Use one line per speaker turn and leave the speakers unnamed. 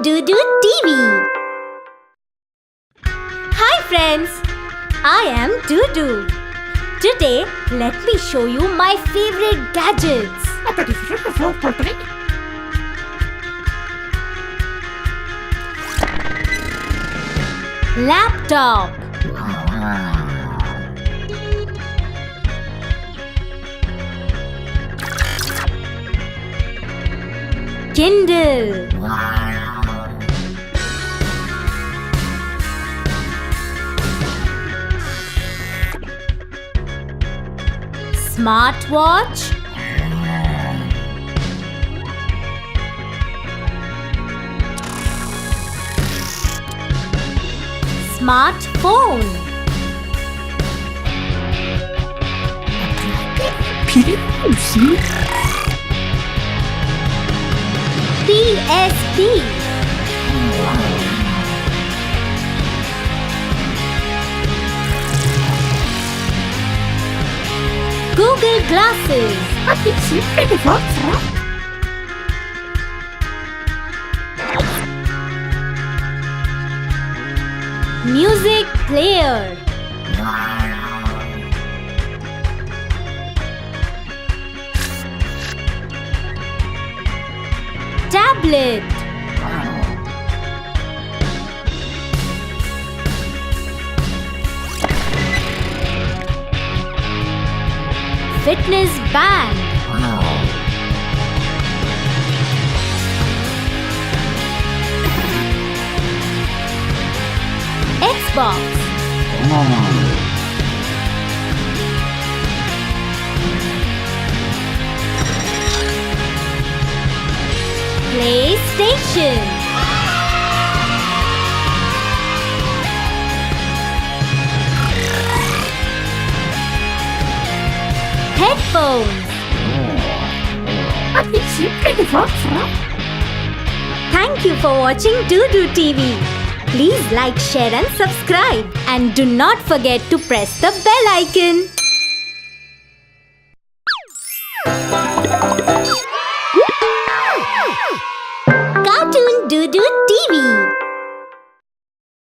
Dudu TV. Hi friends, I am Dudu. Today, let me show you my favorite gadgets. Laptop, Kindle, smartwatch, smartphone, PSP, Google Glasses, music player, tablet, fitness band, Xbox, PlayStation, headphones. Thank you for watching Dudu TV. Please like, share and subscribe. And do not forget to press the bell icon.